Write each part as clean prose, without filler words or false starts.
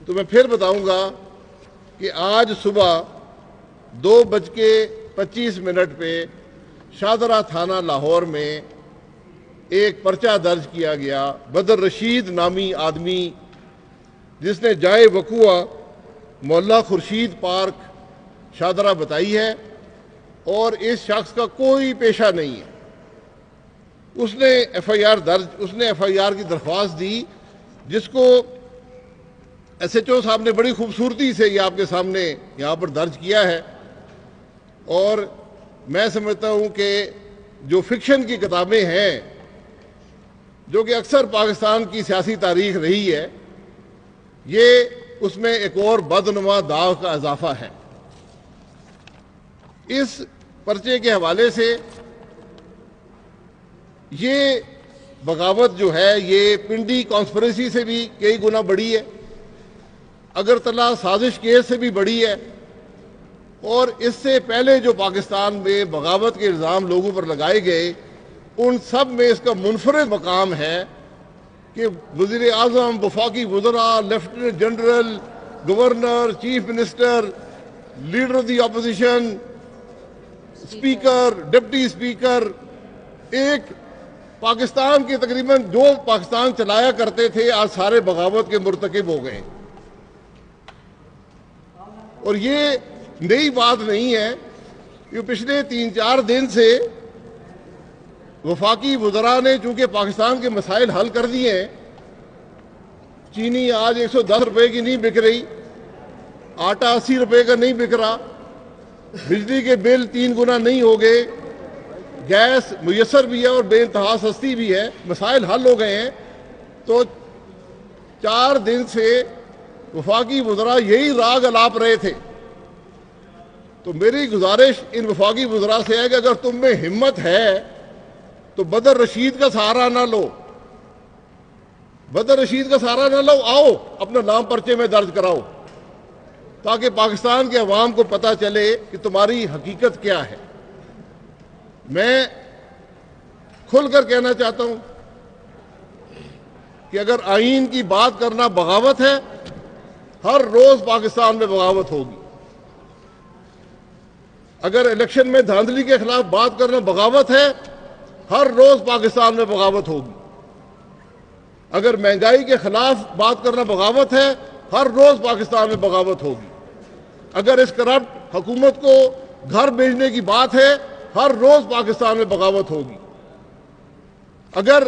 تو میں پھر بتاؤں گا کہ آج صبح 2:25 پہ شاہدرہ تھانہ لاہور میں ایک پرچہ درج کیا گیا بدر رشید نامی آدمی جس نے جائے وقوع محلہ خورشید پارک شاہدرہ بتائی ہے اور اس شخص کا کوئی پیشہ نہیں ہے. اس نے ایف آئی آر کی درخواست دی جس کو ایس ایچ او صاحب نے بڑی خوبصورتی سے یہ آپ کے سامنے یہاں پر درج کیا ہے. اور میں سمجھتا ہوں کہ جو فکشن کی کتابیں ہیں جو کہ اکثر پاکستان کی سیاسی تاریخ رہی ہے یہ اس میں ایک اور بدنما داغ کا اضافہ ہے. اس پرچے کے حوالے سے یہ بغاوت جو ہے یہ پنڈی کانسپریسی سے بھی کئی گنا بڑی ہے, اگرتلہ سازش کیس سے بھی بڑی ہے, اور اس سے پہلے جو پاکستان میں بغاوت کے الزام لوگوں پر لگائے گئے ان سب میں اس کا منفرد مقام ہے کہ وزیر اعظم, وفاقی وزراء, lieutenant general, governor, chief minister, leader of the opposition, speaker, deputy speaker, ایک پاکستان کے تقریباً جو پاکستان چلایا کرتے تھے آج سارے بغاوت کے مرتکب ہو گئے. اور یہ نئی بات نہیں ہے, یہ پچھلے 3-4 دن سے وفاقی وزراء نے چونکہ پاکستان کے مسائل حل کر دیے ہیں. چینی آج 110 روپے کی نہیں بک رہی, آٹا 80 روپے کا نہیں بک رہا, بجلی کے بل 3 گنا نہیں ہو گئے, گیس میسر بھی ہے اور بے انتہا سستی بھی ہے, مسائل حل ہو گئے ہیں. تو 4 دن سے وفاقی وزراء یہی راگ الاپ رہے تھے. تو میری گزارش ان وفاقی وزراء سے ہے کہ اگر تم میں ہمت ہے تو بدر رشید کا سہارا نہ لو, بدر رشید کا سہارا نہ لو, آؤ اپنا نام پرچے میں درج کراؤ تاکہ پاکستان کے عوام کو پتہ چلے کہ تمہاری حقیقت کیا ہے. میں کھل کر کہنا چاہتا ہوں کہ اگر آئین کی بات کرنا بغاوت ہے, ہر روز پاکستان میں بغاوت ہوگی. اگر الیکشن میں دھاندلی کے خلاف بات کرنا بغاوت ہے, ہر روز پاکستان میں بغاوت ہوگی. اگر مہنگائی کے خلاف بات کرنا بغاوت ہے, ہر روز پاکستان میں بغاوت ہوگی. اگر اس کرپٹ حکومت کو گھر بھیجنے کی بات ہے, ہر روز پاکستان میں بغاوت ہوگی. اگر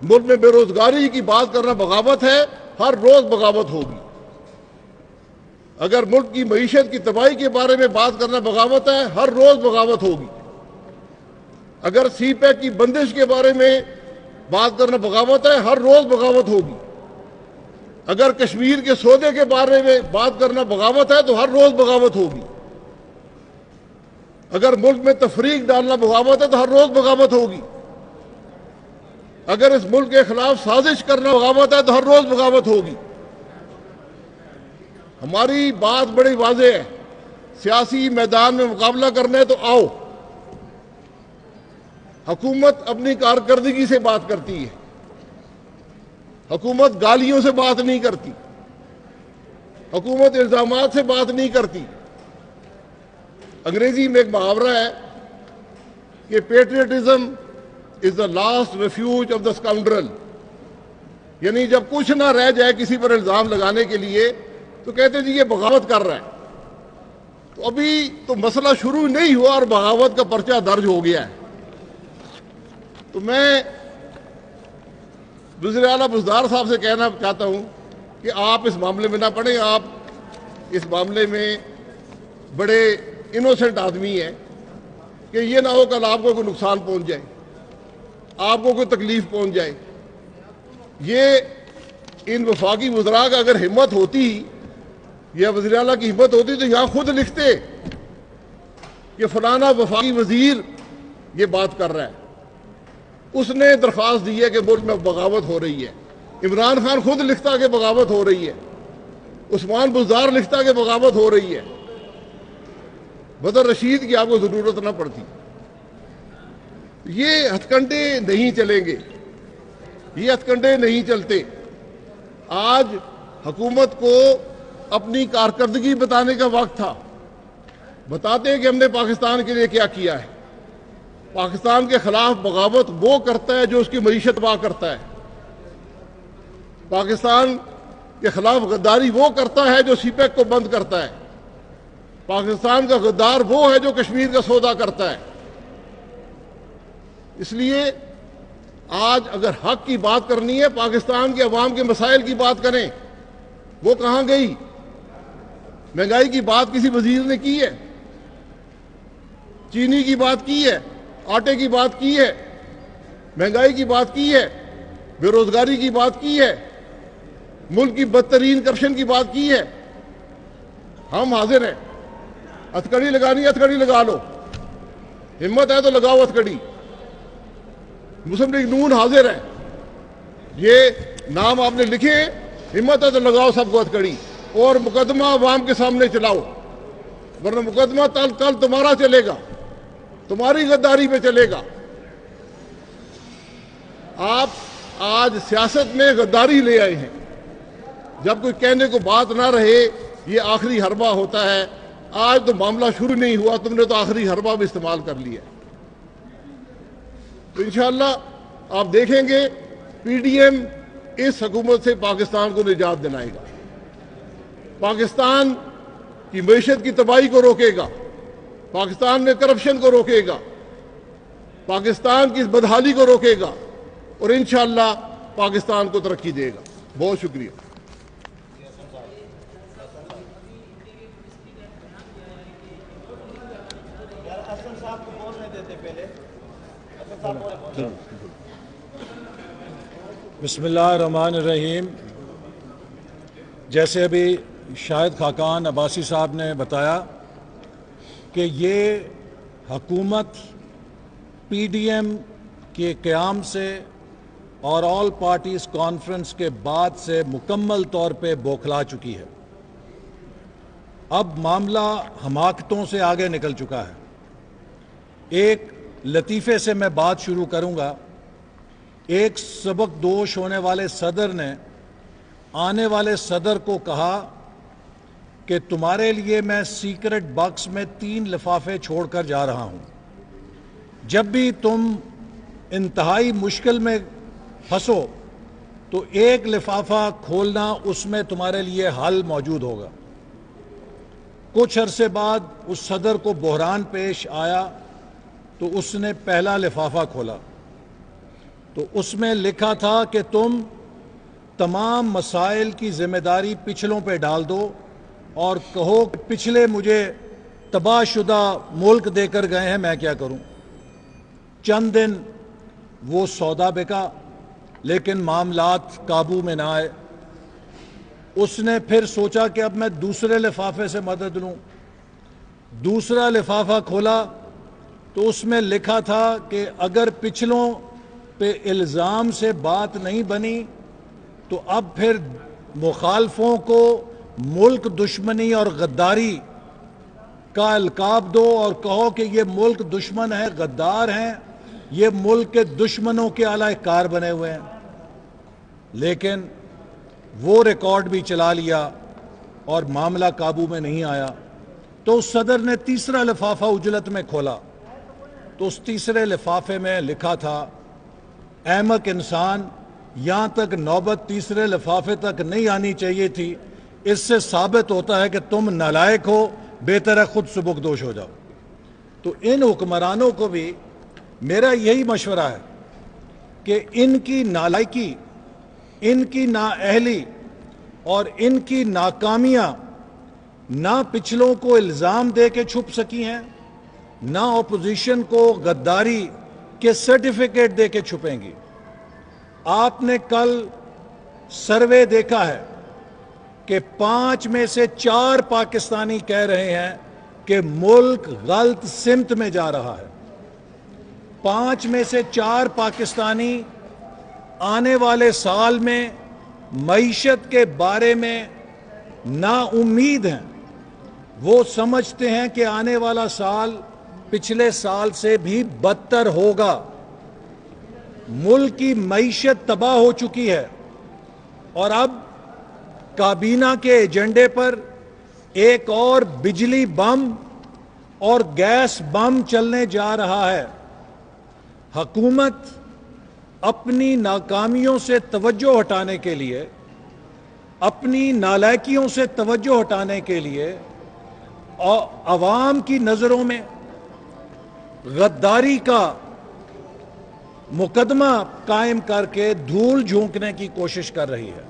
ملک میں بے روزگاری کی بات کرنا بغاوت ہے, ہر روز بغاوت ہوگی. اگر ملک کی معیشت کی تباہی کے بارے میں بات کرنا بغاوت ہے, ہر روز بغاوت ہوگی. اگر سی پیک کی بندش کے بارے میں بات کرنا بغاوت ہے, ہر روز بغاوت ہوگی. اگر کشمیر کے سودے کے بارے میں بات کرنا بغاوت ہے تو ہر روز بغاوت ہوگی. اگر ملک میں تفریق ڈالنا بغاوت ہے تو ہر روز بغاوت ہوگی. اگر اس ملک کے خلاف سازش کرنا بغاوت ہے تو ہر روز بغاوت ہوگی. ہماری بات بڑی واضح ہے, سیاسی میدان میں مقابلہ کرنا ہے تو آؤ. حکومت اپنی کارکردگی سے بات کرتی ہے, حکومت گالیوں سے بات نہیں کرتی, حکومت الزامات سے بات نہیں کرتی. انگریزی میں ایک محاورہ ہے کہ patriotism is the last refuge of the scoundrel, یعنی جب کچھ نہ رہ جائے کسی پر الزام لگانے کے لیے تو کہتے جی یہ بغاوت کر رہا ہے. تو ابھی تو مسئلہ شروع نہیں ہوا اور بغاوت کا پرچہ درج ہو گیا ہے. تو میں وزیر اعلیٰ بزدار صاحب سے کہنا چاہتا ہوں کہ آپ اس معاملے میں نہ پڑیں. آپ اس معاملے میں بڑے انوسنٹ آدمی ہیں کہ یہ نہ ہو کل آپ کو کوئی نقصان پہنچ جائے, آپ کو کوئی تکلیف پہنچ جائے. یہ ان وفاقی وزراء کا اگر ہمت ہوتی یا وزیر اعلیٰ کی ہمت ہوتی تو یہاں خود لکھتے کہ فلانا وفاقی وزیر یہ بات کر رہا ہے, اس نے درخواست دی ہے کہ ملک میں بغاوت ہو رہی ہے. عمران خان خود لکھتا کہ بغاوت ہو رہی ہے, عثمان بزدار لکھتا کہ بغاوت ہو رہی ہے. بدر رشید کی آپ کو ضرورت نہ پڑتی. یہ ہتھ کنڈے نہیں چلیں گے, یہ ہتھ کنڈے نہیں چلتے. آج حکومت کو اپنی کارکردگی بتانے کا وقت تھا. بتاتے ہیں کہ ہم نے پاکستان کے لیے کیا کیا ہے. پاکستان کے خلاف بغاوت وہ کرتا ہے جو اس کی معیشت تباہ کرتا ہے. پاکستان کے خلاف غداری وہ کرتا ہے جو سی پیک کو بند کرتا ہے. پاکستان کا غدار وہ ہے جو کشمیر کا سودا کرتا ہے. اس لیے آج اگر حق کی بات کرنی ہے، پاکستان کے عوام کے مسائل کی بات کریں. وہ کہاں گئی؟ مہنگائی کی بات کسی وزیر نے کی ہے؟ چینی کی بات کی ہے؟ آٹے کی بات کی ہے؟ مہنگائی کی بات کی ہے؟ بے روزگاری کی بات کی ہے؟ ملک کی بدترین کرپشن کی بات کی ہے؟ ہم حاضر ہیں. ہتھکڑی لگانی ہے ہتھکڑی لگا لو، ہمت ہے تو لگاؤ ہتھکڑی. مسلم لیگ نون حاضر ہے. یہ نام آپ نے لکھے، ہمت ہے تو لگاؤ سب کو ہتھکڑی، اور مقدمہ عوام کے سامنے چلاؤ. ورنہ مقدمہ کل تمہارا چلے گا، تمہاری غداری پہ چلے گا. آپ آج سیاست میں غداری لے آئے ہیں. جب کوئی کہنے کو بات نہ رہے، یہ آخری حربہ ہوتا ہے. آج تو معاملہ شروع نہیں ہوا، تم نے تو آخری حربہ بھی استعمال کر لیا. تو انشاءاللہ آپ دیکھیں گے پی ڈی ایم اس حکومت سے پاکستان کو نجات دلائے گا. پاکستان کی معیشت کی تباہی کو روکے گا، پاکستان میں کرپشن کو روکے گا، پاکستان کی بدحالی کو روکے گا، اور انشاءاللہ پاکستان کو ترقی دے گا. بہت شکریہ. بسم اللہ الرحمن الرحیم. جیسے ابھی شاہد خاقان عباسی صاحب نے بتایا کہ یہ حکومت پی ڈی ایم کے قیام سے اور آل پارٹیز کانفرنس کے بعد سے مکمل طور پہ بوکھلا چکی ہے. اب معاملہ حماقتوں سے آگے نکل چکا ہے. ایک لطیفے سے میں بات شروع کروں گا. ایک سبق دوش ہونے والے صدر نے آنے والے صدر کو کہا کہ تمہارے لیے میں سیکرٹ باکس میں 3 لفافے چھوڑ کر جا رہا ہوں. جب بھی تم انتہائی مشکل میں پھنسو تو ایک لفافہ کھولنا، اس میں تمہارے لیے حل موجود ہوگا. کچھ عرصے بعد اس صدر کو بحران پیش آیا تو اس نے پہلا لفافہ کھولا تو اس میں لکھا تھا کہ تم تمام مسائل کی ذمہ داری پچھلوں پہ ڈال دو اور کہو کہ پچھلے مجھے تباہ شدہ ملک دے کر گئے ہیں، میں کیا کروں. چند دن وہ سودا بکا لیکن معاملات قابو میں نہ آئے. اس نے پھر سوچا کہ اب میں دوسرے لفافے سے مدد لوں. دوسرا لفافہ کھولا تو اس میں لکھا تھا کہ اگر پچھلوں پہ الزام سے بات نہیں بنی تو اب پھر مخالفوں کو ملک دشمنی اور غداری کا القاب دو اور کہو کہ یہ ملک دشمن ہے، غدار ہیں، یہ ملک کے دشمنوں کے اعلی کار بنے ہوئے ہیں. لیکن وہ ریکارڈ بھی چلا لیا اور معاملہ قابو میں نہیں آیا. تو اس صدر نے تیسرا لفافہ اجلت میں کھولا تو اس تیسرے لفافے میں لکھا تھا، احمق انسان، یہاں تک نوبت تیسرے لفافے تک نہیں آنی چاہیے تھی. اس سے ثابت ہوتا ہے کہ تم نالائق ہو، بہتر ہے خود سبکدوش ہو جاؤ. تو ان حکمرانوں کو بھی میرا یہی مشورہ ہے کہ ان کی نالائکی، ان کی نااہلی اور ان کی ناکامیاں نہ پچھلوں کو الزام دے کے چھپ سکی ہیں، نہ اپوزیشن کو غداری کے سرٹیفکیٹ دے کے چھپیں گی. آپ نے کل سروے دیکھا ہے کہ 5 میں سے 4 پاکستانی کہہ رہے ہیں کہ ملک غلط سمت میں جا رہا ہے. 5 میں سے 4 پاکستانی آنے والے سال میں معیشت کے بارے میں نا امید ہیں. وہ سمجھتے ہیں کہ آنے والا سال پچھلے سال سے بھی بدتر ہوگا. ملک کی معیشت تباہ ہو چکی ہے اور اب کابینہ کے ایجنڈے پر ایک اور بجلی بم اور گیس بم چلنے جا رہا ہے۔ حکومت اپنی ناکامیوں سے توجہ ہٹانے کے لیے، اپنی نالائکیوں سے توجہ ہٹانے کے لیے عوام کی نظروں میں غداری کا مقدمہ قائم کر کے دھول جھونکنے کی کوشش کر رہی ہے۔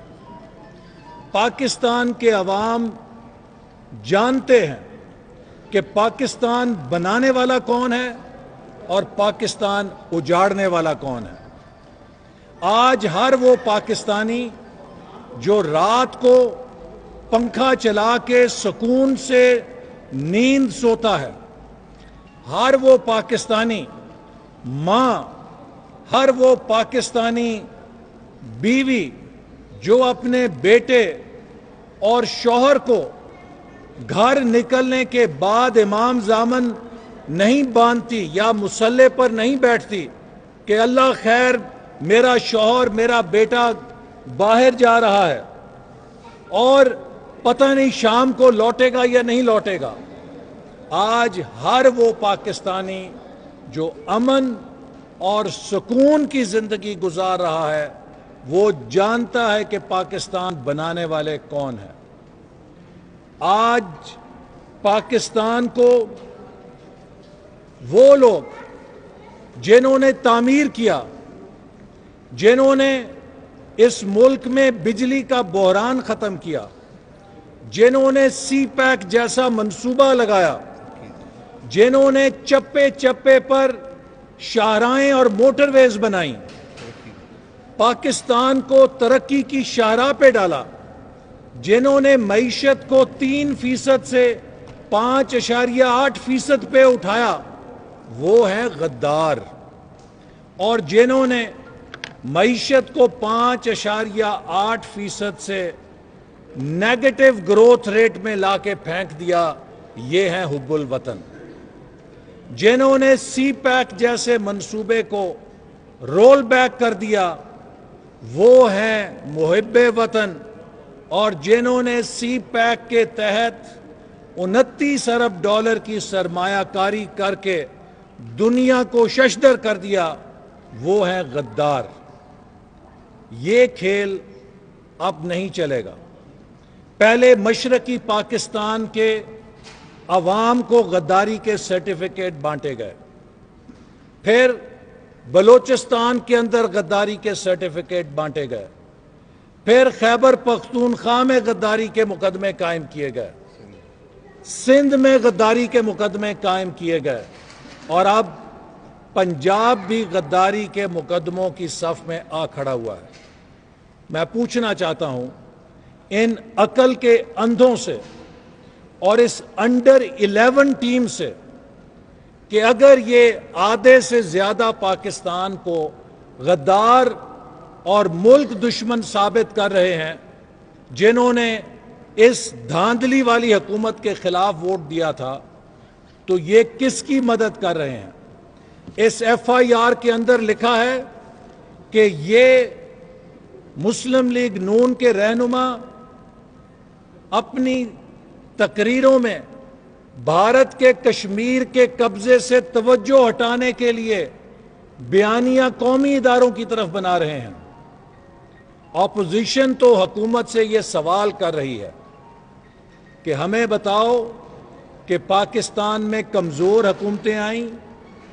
پاکستان کے عوام جانتے ہیں کہ پاکستان بنانے والا کون ہے اور پاکستان اجاڑنے والا کون ہے۔ آج ہر وہ پاکستانی جو رات کو پنکھا چلا کے سکون سے نیند سوتا ہے، ہر وہ پاکستانی ماں، ہر وہ پاکستانی بیوی جو اپنے بیٹے اور شوہر کو گھر نکلنے کے بعد امام زامن نہیں باندھتی یا مصلے پر نہیں بیٹھتی کہ اللہ خیر میرا شوہر میرا بیٹا باہر جا رہا ہے اور پتہ نہیں شام کو لوٹے گا یا نہیں لوٹے گا۔ آج ہر وہ پاکستانی جو امن اور سکون کی زندگی گزار رہا ہے وہ جانتا ہے کہ پاکستان بنانے والے کون ہیں۔ آج پاکستان کو وہ لوگ جنہوں نے تعمیر کیا، جنہوں نے اس ملک میں بجلی کا بحران ختم کیا، جنہوں نے سی پیک جیسا منصوبہ لگایا، جنہوں نے چپے چپے پر شاہراہیں اور موٹر ویز بنائیں، پاکستان کو ترقی کی شاہراہ پہ ڈالا، جنہوں نے معیشت کو 3% سے 5.8% پہ اٹھایا، وہ ہیں غدار۔ اور جنہوں نے معیشت کو 5.8% سے نیگیٹو گروتھ ریٹ میں لا کے پھینک دیا، یہ ہیں حب الوطن۔ جنہوں نے سی پیک جیسے منصوبے کو رول بیک کر دیا، وہ ہیں محب وطن۔ اور جنہوں نے سی پیک کے تحت 29 ارب ڈالر کی سرمایہ کاری کر کے دنیا کو ششدر کر دیا، وہ ہیں غدار۔ یہ کھیل اب نہیں چلے گا۔ پہلے مشرقی پاکستان کے عوام کو غداری کے سرٹیفکیٹ بانٹے گئے، پھر بلوچستان کے اندر غداری کے سرٹیفکیٹ بانٹے گئے، پھر خیبر پختونخوا میں غداری کے مقدمے قائم کیے گئے، سندھ میں غداری کے مقدمے قائم کیے گئے، اور اب پنجاب بھی غداری کے مقدموں کی صف میں آ کھڑا ہوا ہے۔ میں پوچھنا چاہتا ہوں ان عقل کے اندھوں سے اور اس انڈر 11 ٹیم سے کہ اگر یہ آدھے سے زیادہ پاکستان کو غدار اور ملک دشمن ثابت کر رہے ہیں، جنہوں نے اس دھاندلی والی حکومت کے خلاف ووٹ دیا تھا، تو یہ کس کی مدد کر رہے ہیں؟ اس ایف آئی آر کے اندر لکھا ہے کہ یہ مسلم لیگ نون کے رہنما اپنی تقریروں میں بھارت کے کشمیر کے قبضے سے توجہ ہٹانے کے لیے بیانیہ قومی اداروں کی طرف بنا رہے ہیں۔ اپوزیشن تو حکومت سے یہ سوال کر رہی ہے کہ ہمیں بتاؤ کہ پاکستان میں کمزور حکومتیں آئیں،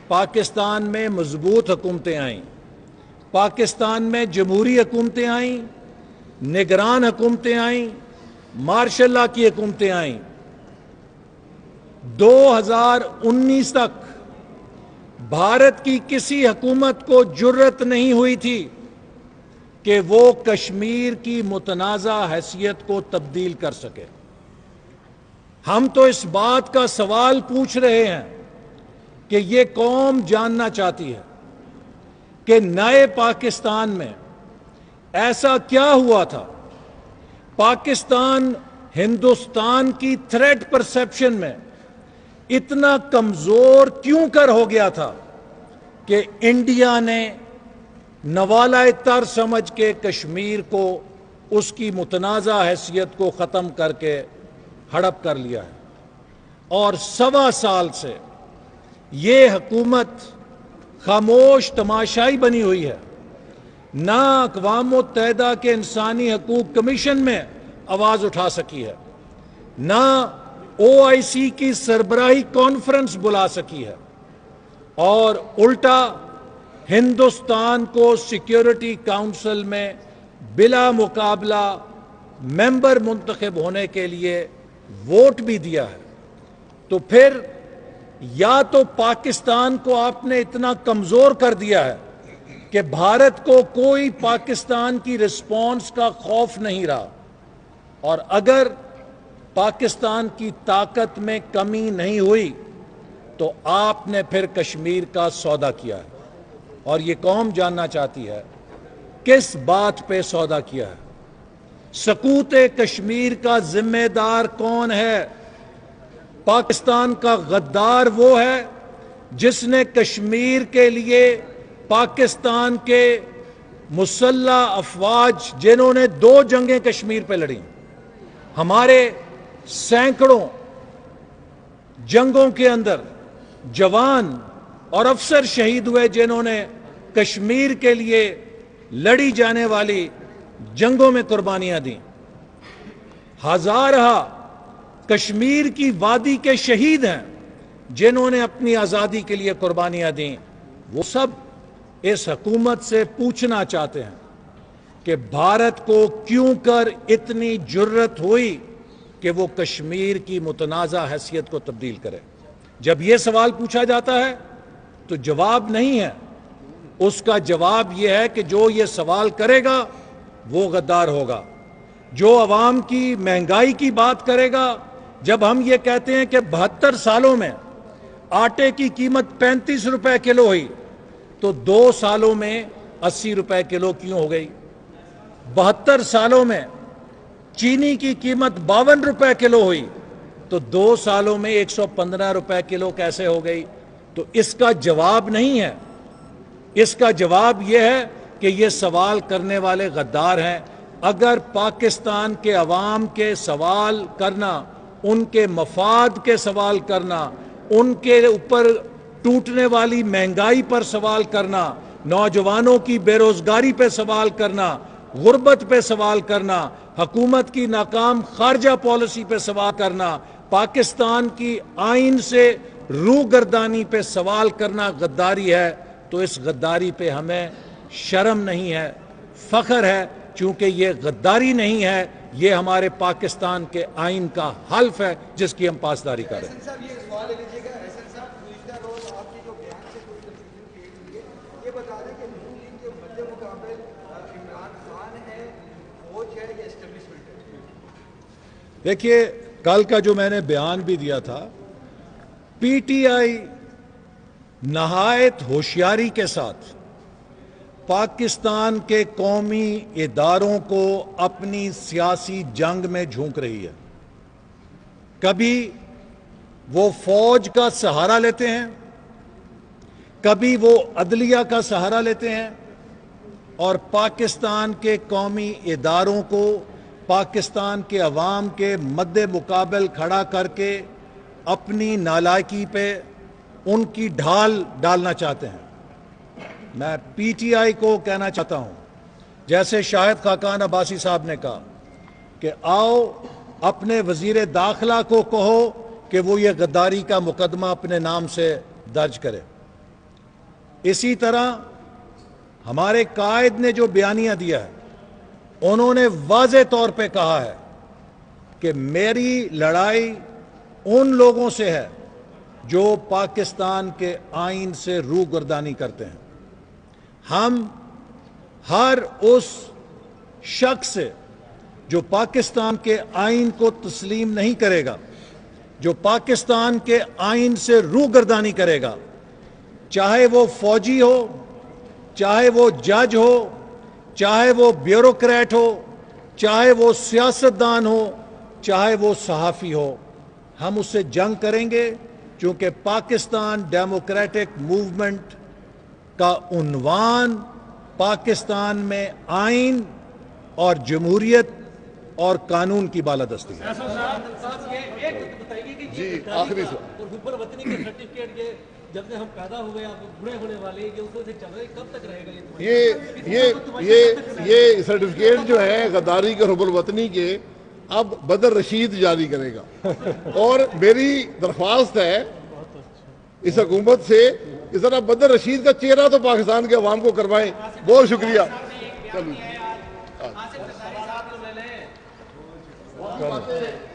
پاکستان میں مضبوط حکومتیں آئیں، پاکستان میں جمہوری حکومتیں آئیں، نگران حکومتیں آئیں، مارشل لا کی حکومتیں آئیں۔ 2019 تک بھارت کی کسی حکومت کو جرأت نہیں ہوئی تھی کہ وہ کشمیر کی متنازع حیثیت کو تبدیل کر سکے۔ ہم تو اس بات کا سوال پوچھ رہے ہیں کہ یہ قوم جاننا چاہتی ہے کہ نئے پاکستان میں ایسا کیا ہوا تھا، پاکستان ہندوستان کی تھریٹ پرسیپشن میں اتنا کمزور کیوں کر ہو گیا تھا کہ انڈیا نے نوالہ تر سمجھ کے کشمیر کو اس کی متنازع حیثیت کو ختم کر کے ہڑپ کر لیا ہے، اور 1.25 سال سے یہ حکومت خاموش تماشائی بنی ہوئی ہے۔ نہ اقوام متحدہ کے انسانی حقوق کمیشن میں آواز اٹھا سکی ہے، نہ OIC کی سربراہی کانفرنس بلا سکی ہے، اور الٹا ہندوستان کو سیکیورٹی کونسل میں بلا مقابلہ ممبر منتخب ہونے کے لیے ووٹ بھی دیا ہے۔ تو پھر یا تو پاکستان کو آپ نے اتنا کمزور کر دیا ہے کہ بھارت کو کوئی پاکستان کی رسپانس کا خوف نہیں رہا، اور اگر پاکستان کی طاقت میں کمی نہیں ہوئی تو آپ نے پھر کشمیر کا سودا کیا ہے، اور یہ قوم جاننا چاہتی ہے کس بات پہ سودا کیا ہے۔ سقوط کشمیر کا ذمہ دار کون ہے؟ پاکستان کا غدار وہ ہے جس نے کشمیر کے لیے پاکستان کے مسلح افواج، جنہوں نے 2 جنگیں کشمیر پہ لڑیں، ہمارے سینکڑوں جنگوں کے اندر جوان اور افسر شہید ہوئے، جنہوں نے کشمیر کے لیے لڑی جانے والی جنگوں میں قربانیاں دیں۔ ہزارہ کشمیر کی وادی کے شہید ہیں جنہوں نے اپنی آزادی کے لیے قربانیاں دیں۔ وہ سب اس حکومت سے پوچھنا چاہتے ہیں کہ بھارت کو کیوں کر اتنی جرت ہوئی کہ وہ کشمیر کی متنازع حیثیت کو تبدیل کرے۔ جب یہ سوال پوچھا جاتا ہے تو جواب نہیں ہے، اس کا جواب یہ ہے کہ جو یہ سوال کرے گا وہ غدار ہوگا، جو عوام کی مہنگائی کی بات کرے گا۔ جب ہم یہ کہتے ہیں کہ 72 سالوں میں آٹے کی قیمت 35 روپے کلو ہوئی تو 2 سالوں میں 80 روپے کلو کیوں ہو گئی؟ 72 سالوں میں چینی کی قیمت 52 روپے کلو ہوئی تو 2 سالوں میں 115 روپے کلو کیسے ہو گئی؟ تو اس کا جواب نہیں ہے، اس کا جواب یہ ہے کہ یہ سوال کرنے والے غدار ہیں۔ اگر پاکستان کے عوام کے سوال کرنا، ان کے مفاد کے سوال کرنا، ان کے اوپر ٹوٹنے والی مہنگائی پر سوال کرنا، نوجوانوں کی بے روزگاری پہ سوال کرنا، غربت پہ سوال کرنا، حکومت کی ناکام خارجہ پالیسی پہ سوال کرنا، پاکستان کی آئین سے روگردانی پہ سوال کرنا غداری ہے، تو اس غداری پہ ہمیں شرم نہیں ہے، فخر ہے، چونکہ یہ غداری نہیں ہے، یہ ہمارے پاکستان کے آئین کا حلف ہے جس کی ہم پاسداری کر رہے ہیں۔ احسن صاحب یہ سوال لے لیجیے گا۔ احسن صاحب گزشتہ روز آپ کے جو بیان سے کوئی کنفیوژن کریٹ ہوئی ہے، یہ بتا دیں کہ نون لیگ کے مد مقابل عمران خان ہے، فوج ہے یا اسٹیبلشمنٹ ہے؟ دیکھیے، کل کا جو میں نے بیان بھی دیا تھا، پی ٹی آئی نہایت ہوشیاری کے ساتھ پاکستان کے قومی اداروں کو اپنی سیاسی جنگ میں جھونک رہی ہے۔ کبھی وہ فوج کا سہارا لیتے ہیں، کبھی وہ عدلیہ کا سہارا لیتے ہیں، اور پاکستان کے قومی اداروں کو پاکستان کے عوام کے مد مقابل کھڑا کر کے اپنی نالائکی پہ ان کی ڈھال ڈالنا چاہتے ہیں۔ میں پی ٹی آئی کو کہنا چاہتا ہوں، جیسے شاہد خاقان عباسی صاحب نے کہا کہ آؤ اپنے وزیر داخلہ کو کہو کہ وہ یہ غداری کا مقدمہ اپنے نام سے درج کرے۔ اسی طرح ہمارے قائد نے جو بیانیہ دیا ہے، انہوں نے واضح طور پہ کہا ہے کہ میری لڑائی ان لوگوں سے ہے جو پاکستان کے آئین سے روگردانی کرتے ہیں۔ ہم ہر اس شخص سے جو پاکستان کے آئین کو تسلیم نہیں کرے گا، جو پاکستان کے آئین سے روگردانی کرے گا، چاہے وہ فوجی ہو، چاہے وہ جج ہو، چاہے وہ بیوروکریٹ ہو، چاہے وہ سیاستدان ہو، چاہے وہ صحافی ہو، ہم اس سے جنگ کریں گے، چونکہ پاکستان ڈیموکریٹک موومنٹ کا عنوان پاکستان میں آئین اور جمہوریت اور قانون کی بالادستی ہے۔ جی آخری سوال، اور حب الوطنی کے سرٹیفکیٹ یہ جب سے ہم پیدا ہوئے اب بوڑھے ہونے والے یہ اس میں سے چل رہے کب تک رہے گا یہ سرٹیفکیٹ جو ہے غداری کے حب الوطنی کے اب بدر رشید جاری کرے گا، اور میری درخواست ہے اس حکومت سے کہ ذرا بدر رشید کا چہرہ تو پاکستان کے عوام کو کروائیں۔ بہت شکریہ۔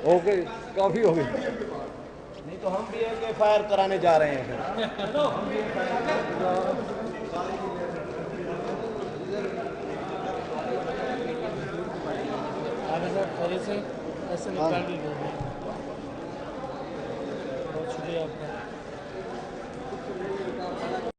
اوکے کافی ہو گئی، نہیں تو ہم بھی ایک FIR کرانے جا رہے ہیں پھر۔